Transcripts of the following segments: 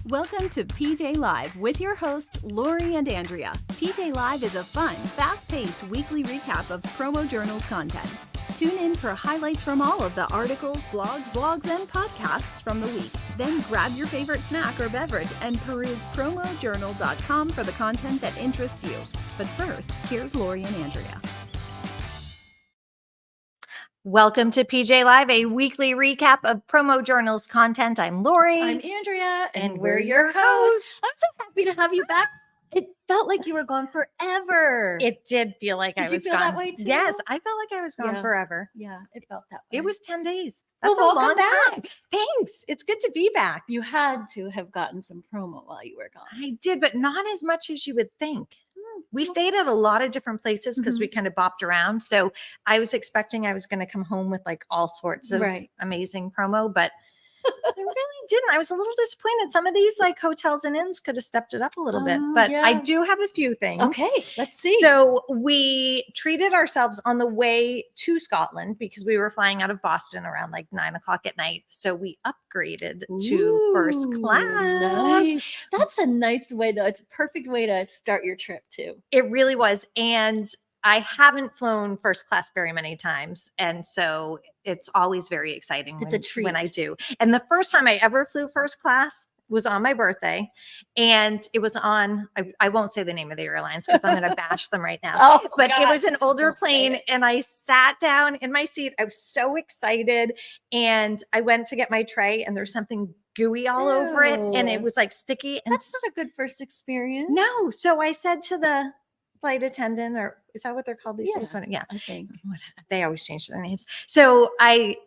Welcome to PJ Live with your hosts, Laurie and Andrea. PJ Live is a fun, fast-paced weekly recap of PromoJournal's content. Tune in for highlights from all of the articles, blogs, vlogs, and podcasts from the week. Then grab your favorite snack or beverage and peruse PromoJournal.com for the content that interests you. But first, here's Laurie and Andrea. Welcome to PJ Live, a weekly recap of PromoJournal's content. I'm Laurie. I'm Andrea, and we're your hosts. I'm so happy to have you back. It felt like you were gone forever. It did feel like I was Did you feel gone. that way too? Yes, I felt like I was gone Yeah. forever. Yeah, it felt that way. It was 10 days. Well, That's a long welcome time. back. Thanks. It's good to be back. You had to have gotten some promo while you were gone. I did, but not as much as you would think. We stayed at a lot of different places because we kind of bopped around. So I was expecting I was going to come home with like all sorts of amazing promo, but I really didn't. I was a little disappointed. Some of these like hotels and inns could have stepped it up a little bit, but I do have a few things. Okay, let's see. So we treated ourselves on the way to Scotland because we were flying out of Boston around like 9 o'clock at night. So we upgraded to first class. Nice. That's a nice way though. It's a perfect way to start your trip too. It really was. And I haven't flown first class very many times. And so it's always very exciting It's a treat when I do. And the first time I ever flew first class was on my birthday. And it was on, I won't say the name of the airlines because I'm going to bash them right now. But it was an older plane and I sat down in my seat. I was so excited. And I went to get my tray and there's something gooey all over it. And it was like sticky. And that's not a good first experience. No. So I said to the flight attendant, or is that what they're called these days? Yeah, I think they always change their names. So I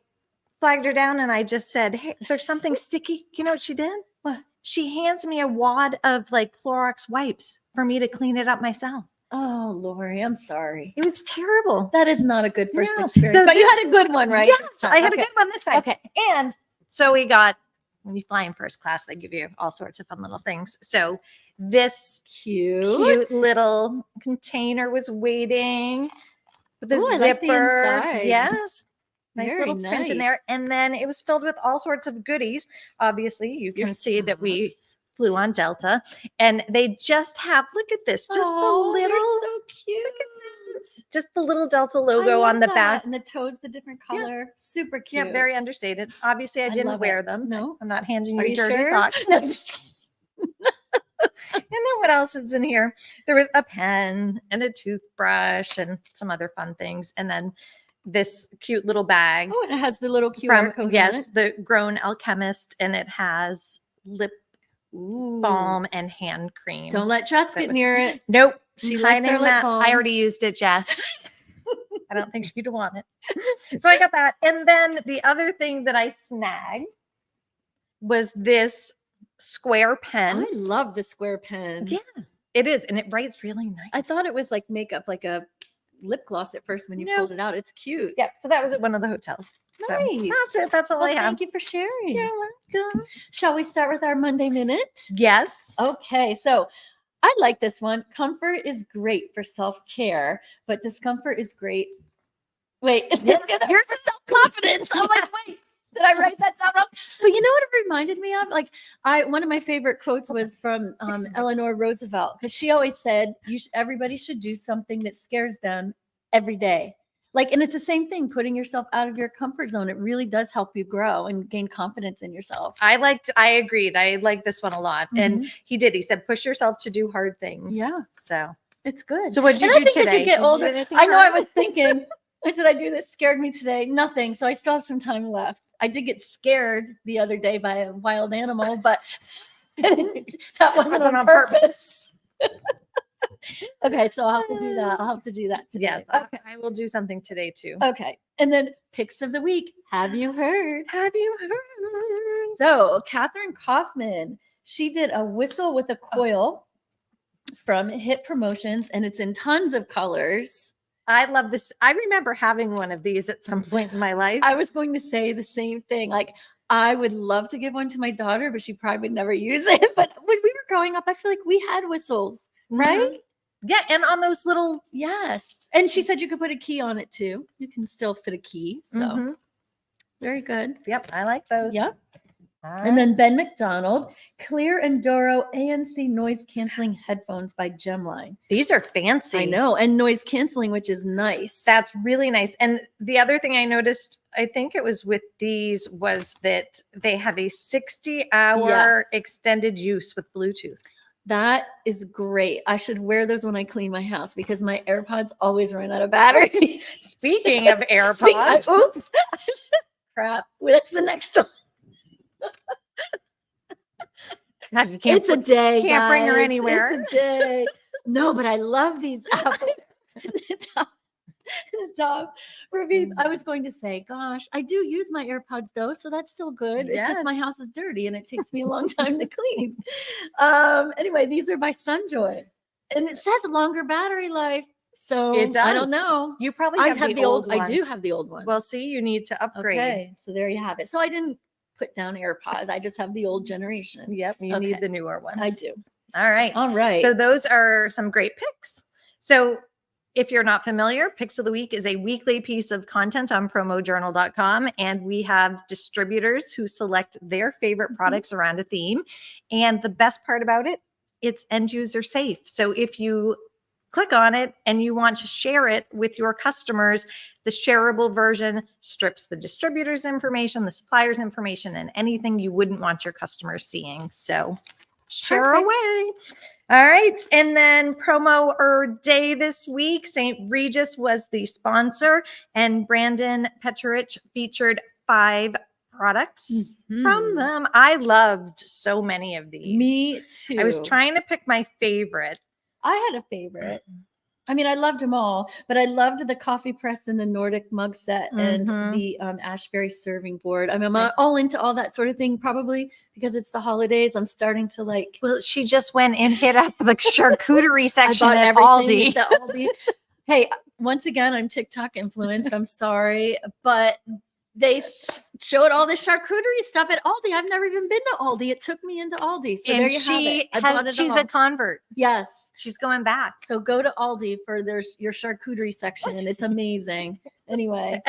flagged her down and I just said, "Hey, there's something sticky." You know what she did? What? She hands me a wad of like Clorox wipes for me to clean it up myself. Oh, Laurie, I'm sorry. It was terrible. That is not a good first No. experience. So but you had a good one, right? Yes, I had a good one this time. Okay. And so we got, when you fly in first class, they give you all sorts of fun little things. So this cute little container was waiting with a zipper. Like the inside. Yes. Nice Very little print in there. And then it was filled with all sorts of goodies. Obviously, you can see that we flew on Delta. And they just have, look at this, just the little, so cute. Just the little Delta logo on the back. And the toes, the different color. Yeah. Super cute. Yeah, very understated. Obviously, I didn't wear them. No. I'm not handing Are you dirty sure? socks. No, just kidding. And then what else is in here? There was a pen and a toothbrush and some other fun things. And then this cute little bag. Oh, and it has the little QR code. Yes, the Grown Alchemist, and it has lip balm and hand cream. Don't let Jess get near it. Nope. She likes her lip balm. I already used it, Jess. I don't think she'd want it. So I got that. And then the other thing that I snagged was this square pen. I love the square pen. Yeah, it is. And it writes really nice. I thought it was like makeup, like a lip gloss at first when you pulled it out. It's cute. Yeah. So that was at one of the hotels. Nice. So that's it. That's all I have. Thank you for sharing. You're welcome. Shall we start with our Monday Minute? Yes. Okay. So I like this one. Comfort is great for self-care, but discomfort is great. Wait, yes. Here's the self-confidence. I'm like, wait, did I write that down wrong? But you know what it reminded me of? Like, one of my favorite quotes was from Eleanor Roosevelt, because she always said, everybody should do something that scares them every day. Like, and it's the same thing, putting yourself out of your comfort zone. It really does help you grow and gain confidence in yourself. I agreed. I like this one a lot. And he did. He said, push yourself to do hard things. Yeah. So it's good. So what did you do today? As you get older, I know I was thinking, what did I do that scared me today? Nothing. So I still have some time left. I did get scared the other day by a wild animal, but that wasn't on purpose. Okay, so I'll have to do that. I'll have to do that today. Yes, okay. I will do something today too. Okay, and then picks of the week. Have you heard? Have you heard? So Catherine Kaufman, she did a whistle with a coil from Hit Promotions, and it's in tons of colors. I love this. I remember having one of these at some point in my life. I was going to say the same thing. Like, I would love to give one to my daughter, but she probably would never use it. But when we were growing up, I feel like we had whistles, right? Mm-hmm. Yeah, and on those little... Yes. And she said you could put a key on it too. You can still fit a key. So very good. Yep, I like those. Yep. And then Ben McDonald, Clear and Doro ANC noise canceling headphones by Gemline. These are fancy. I know. And noise canceling, which is nice. That's really nice. And the other thing I noticed, I think it was with these, was that they have a 60-hour extended use with Bluetooth. That is great. I should wear those when I clean my house because my AirPods always run out of battery. Speaking of AirPods. Oops. Crap. Well, that's the next one. God, you can't It's a day. Can't bring her guys. anywhere. It's a day. No, but I love these Apple. Top review. I was going to say, gosh, I do use my AirPods though, so that's still good. It's Yes. just my house is dirty and it takes me a long time to clean. Anyway, these are by Sunjoy, and it says longer battery life. So It does. I don't know. You probably I have, the old ones. I do have the old ones. Well, see, you need to upgrade. Okay, so there you have it. So I didn't put down AirPods. I just have the old generation. Yep, you Okay. need the newer ones. I do. All right. All right. So those are some great picks. So if you're not familiar, Picks of the Week is a weekly piece of content on PromoJournal.com, and we have distributors who select their favorite products around a theme. And the best part about it, it's end user safe. So if you click on it and you want to share it with your customers, the shareable version strips the distributor's information, the supplier's information, and anything you wouldn't want your customers seeing. So share Perfect. away. All right. And then promo day this week, St. Regis was the sponsor, and Brandon Petrich featured 5 products from them. I loved so many of these. Me too. I was trying to pick my favorite. I had a favorite. I mean, I loved them all, but I loved the coffee press and the Nordic mug set and the Ashberry serving board. I mean, I'm all into all that sort of thing, probably because it's the holidays. I'm starting to like. Well, she just went and hit up the charcuterie section I bought at everything Aldi. at the Aldi. Hey, once again, I'm TikTok influenced. I'm sorry, but they showed all this charcuterie stuff at Aldi. I've never even been to Aldi. It took me into Aldi. So there you have it. I bought it she's all. a convert. Yes. She's going back. So go to Aldi for your charcuterie section, and it's amazing. Anyway,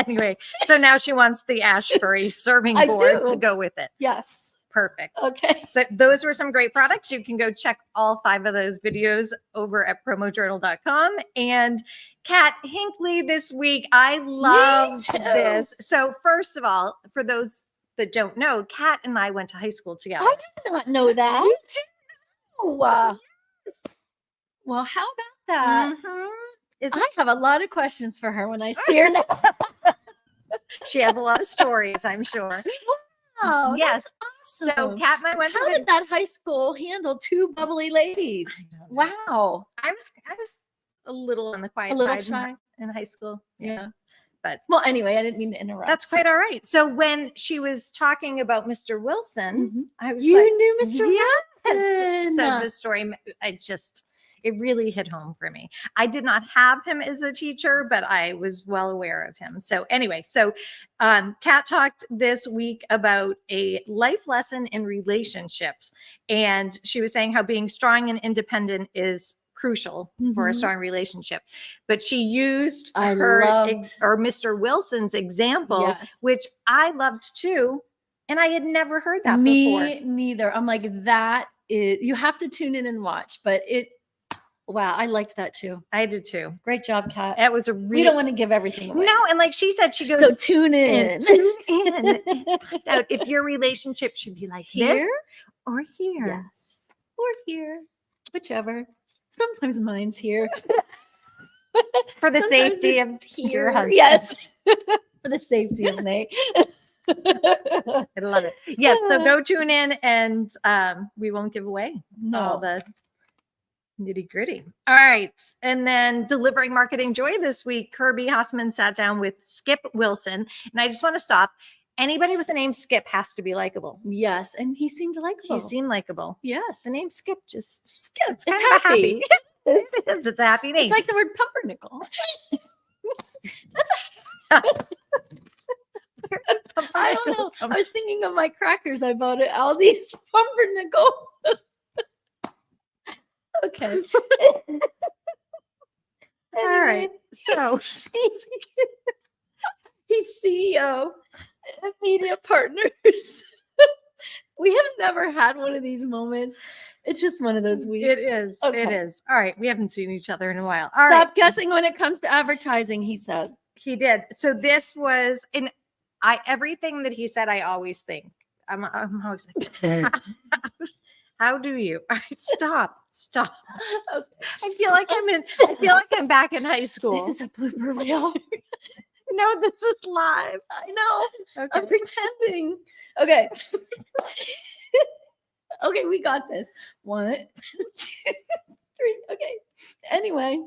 So now she wants the Ashbury serving I board do. to go with it. yes. Perfect. Okay. So those were some great products. You can go check all 5 of those videos over at promojournal.com. And Kat Hinckley this week, I loved too. this. So first of all, for those that don't know, Kat and I went to high school together. I did not know that. You didn't know. Yes. Well, how about that? I have a lot of questions for her when I see her now. She has a lot of stories, I'm sure. Wow, Yes. awesome. So Kat and I went How to did that high school handle 2 bubbly ladies? Wow. I was a little on the quiet A little side shy. in high school. Yeah. But well, anyway, I didn't mean to interrupt. that's quite all right. So when she was talking about Mr. Wilson, I was You like, knew Mr. yes. Wilson. So the story, it really hit home for me. I did not have him as a teacher, but I was well aware of him. So anyway, Kat talked this week about a life lesson in relationships. And she was saying how being strong and independent is crucial for a strong relationship. But she used Mr. Wilson's example, which I loved too. And I had never heard that before. Me neither. I'm like, that is, you have to tune in and watch, but wow, I liked that too. I did too. Great job, Kat. It was We don't want to give everything away. No, and like she said, she goes, so tune in. Tune in. And find out if your relationship should be like Here this or here. Yes. Or here. Whichever. Sometimes mine's here. For the Sometimes safety it's of here. your husband. Yes. For the safety of Nate. I love it. Yes. So go tune in and we won't give away all the nitty gritty. All right. And then delivering marketing joy this week, Kirby Hossman sat down with Skip Wilson. And I just want to stop. Anybody with the name Skip has to be likable. Yes. And he seemed likable. He seemed likable. Yes. The name Skip just Skip. It's kind of happy. It is. It's a happy name. It's like the word pumpernickel. I don't know. I was thinking of my crackers I bought at Aldi's pumpernickel. Okay. All right. So he's CEO of Media Partners. We have never had one of these moments. It's just one of those weeks. It is. It Okay. is. All right. We haven't seen each other in a while. All Stop right. guessing when it comes to advertising, he said. He did. So this was everything that he said, I always think. I'm always like, how do you? All right, stop. I feel like I'm back in high school. It's a blooper reel. No, this is live. I know. Okay. I'm pretending. Okay. Okay, we got this. 1, 2, 3. Okay. Anyway.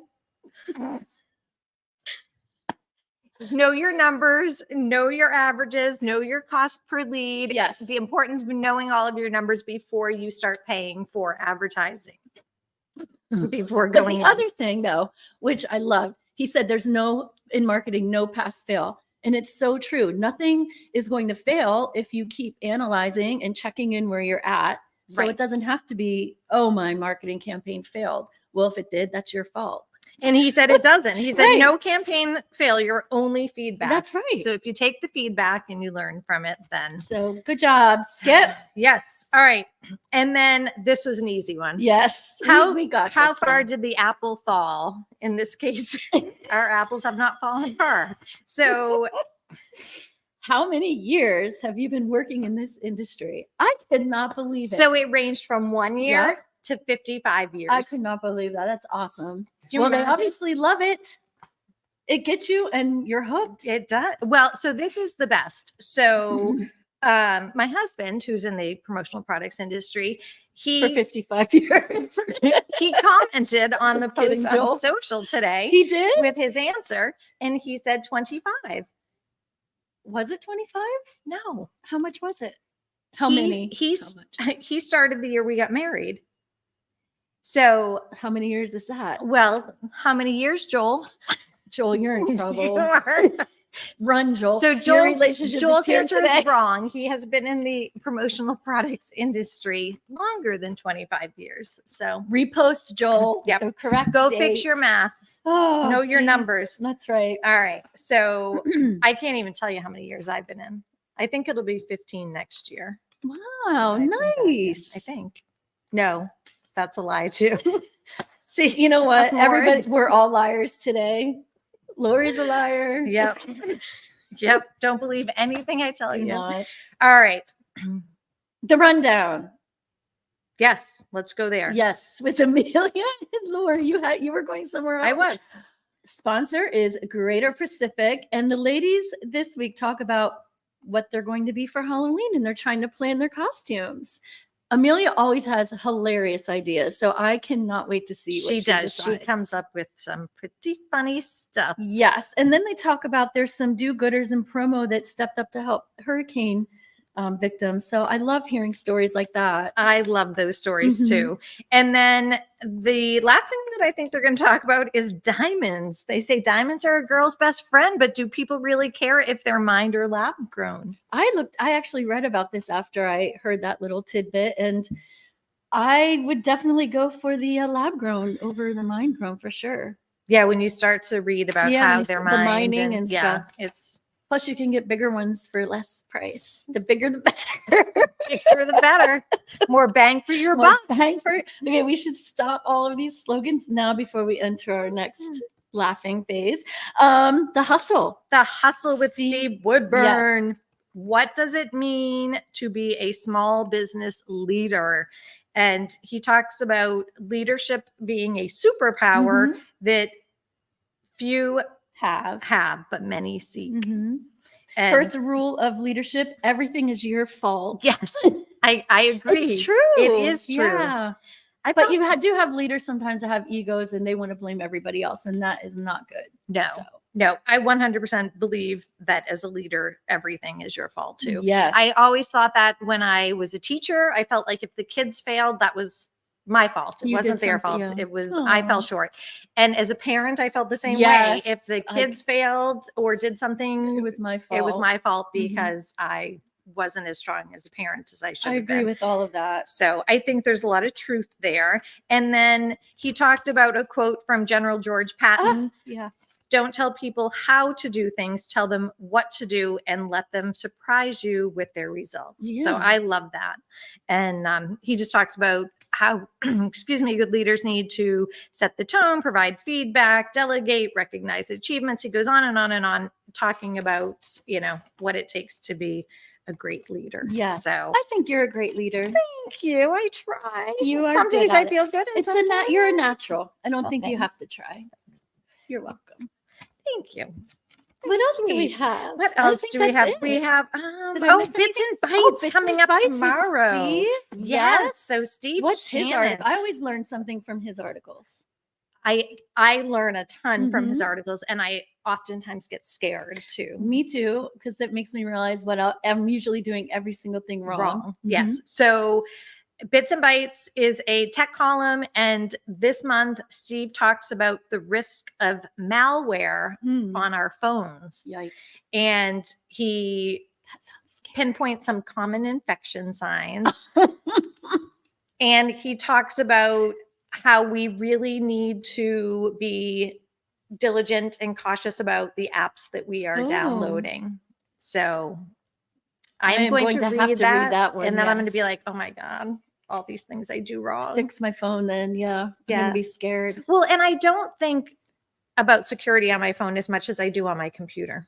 Know your numbers, know your averages, know your cost per lead. Yes. The importance of knowing all of your numbers before you start paying for advertising. Before But going the in. other thing, though, which I love, he said there's in marketing, no pass fail. And it's so true. Nothing is going to fail if you keep analyzing and checking in where you're at. So Right. it doesn't have to be, oh, my marketing campaign failed. Well, if it did, that's your fault. And he said it doesn't. He said Right. no campaign failure, only feedback. That's right. So if you take the feedback and you learn from it, then So good job, Skip. yes. All right. And then this was an easy one. Yes. How got how this far one. did the apple fall? In this case, our apples have not fallen far. So How many years have you been working in this industry? I could not believe it. so it ranged from 1 year Yeah. to 55 years. I could not believe that. That's awesome. Do you Well, they imagine? obviously love it. It gets you and you're hooked. It does. Well, so this is the best. So my husband, who's in the promotional products industry, For he 55 years. he commented on the Just kidding, post Joel. on social today He did? with his answer, and he said 25. Was it 25? No. How much was it? How He- many? He's How much? he started the year we got married. So, How many years is that? well, how many years, Joel? Joel, you're in You trouble. are. Run, Joel. So Your Joel's relationship Joel's is here answer today. is wrong. He has been in the promotional products industry longer than 25 years. So Repost, Joel. Yep. The correct go date. fix your math. Oh, know your please. numbers. That's right. All right. So I can't even tell you how many years I've been in. I think it'll be 15 next year. Wow, I think I've been. nice. I think. No, that's a lie too. See, You know what? Us more. Everybody, we're all liars today. Lori's a liar. Yep. Yep. Don't believe anything I tell Do you. not. All right. The rundown. Yes. Let's go there. Yes, with Amelia and Lori. You were going somewhere else. I was. Sponsor is Greater Pacific, and the ladies this week talk about what they're going to be for Halloween, and they're trying to plan their costumes. Amelia always has hilarious ideas, so I cannot wait to see what She does. She decides. comes up with some pretty funny stuff. Yes, and then they talk about there's some do-gooders in promo that stepped up to help hurricane victims. So I love hearing stories like that. I love those stories Mhm. too. And then the last thing that I think they're going to talk about is diamonds. They say diamonds are a girl's best friend, but do people really care if they're mined or lab grown? I actually read about this after I heard that little tidbit, and I would definitely go for the lab grown over the mine grown for sure. Yeah, when you start to read about Yeah, when how you they're see the mined mining and yeah, stuff. it's Plus, you can get bigger ones for less price. The bigger, the better. bigger the better. More bang for your More buck. bang for it. Okay, we should stop all of these slogans now before we enter our next laughing phase. The hustle. The hustle with Steve- Steve Woodburn. What does it mean to be a small business leader? And he talks about leadership being a superpower Mhm. that few Have. but many seek. Mhm. And First rule of leadership: everything is your fault. yes, I agree. It's true. It is true. Yeah. I But felt- you do have leaders sometimes that have egos and they want to blame everybody else, and that is not good. no, So, no, I 100% believe that as a leader, everything is your fault too. yes. I always thought that when I was a teacher, I felt like if the kids failed, that was my fault. It You wasn't did their fault. something, yeah. It was, I Aw. fell short. And as a parent, I felt the same Yes, way. If the I- kids failed or did something, it was my fault. it was my fault Mhm. because I wasn't as strong as a parent as I should I have agree been. with all of that. So I think there's a lot of truth there. And then he talked about a quote from General George Patton. Yeah. Don't tell people how to do things, tell them what to do and let them surprise you with their results. So Yeah. I love that. And he just talks about how, excuse me, good leaders need to set the tone, provide feedback, delegate, recognize achievements. He goes on and on, talking about, what it takes to be a great leader. Yes. So I think you're a great leader. thank you. I try. You are Some good days at I it. feel good. And It's sometimes you're a natural. I don't Oh, think you have thanks. to try. You're welcome. Thank you. What else do we Sweet. have? What I else think do we that's have? it. We have Did I miss Bits and Bites Oh, Bits coming and up Bites with tomorrow. Steve. Yes. Yes. So Steve What's his Shannon. article? I always learn something from his articles. I learn a ton from his Mhm. articles, and I oftentimes get scared too. Me too, because it makes me realize what I'm usually doing every single thing wrong. Yes. So Bits and Bites is a tech column, and this month Steve talks about the risk of malware Mhm. on our phones, Yikes. and he That sounds scary. pinpoints some common infection signs. And he talks about how we really need to be diligent and cautious about the apps that we are Oh. downloading. So I I'm am going going to to have read to read that one, and then I'm going to be yes. like, oh my God, all these things I do wrong. Fix my phone then. Yeah. I'm Yeah. going to be scared. Well, and I don't think about security on my phone as much as I do on my computer.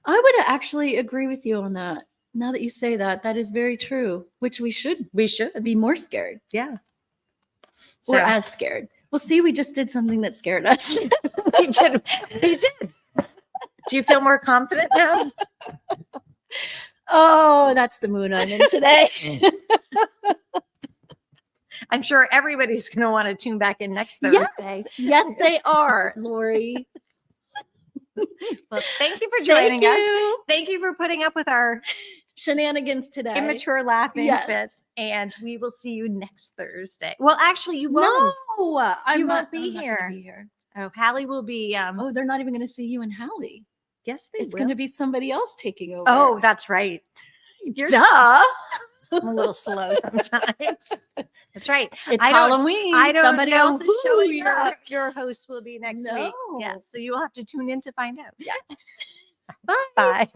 I would actually agree with you on that. Now that you say that, that is very true, which we should We should. be more scared Yeah. or So as scared. Well, see, we just did something that scared us. we did. We did. Do you feel more confident now? Oh, that's the mood I'm in today. I'm sure everybody's going to want to tune back in next Yes. Thursday. Yes, they are, Lori. Well, thank you for joining Thank us. you. Thank you for putting up with our Shenanigans today. immature laughing Yes. fits. And we will see you next Thursday. Well, actually, you won't. No, You won't I'm be not here. gonna be here. Oh, Hallie will be. Oh, they're not even going to see you and Hallie. Yes, they It's will. going to be somebody else taking over. Oh, that's right. You're duh. I'm a little slow sometimes. That's right. It's I don't- Halloween. I don't Somebody know else is who showing your, up. your host will be next week. No. Yes. So you will have to tune in to find out. Yes. Bye.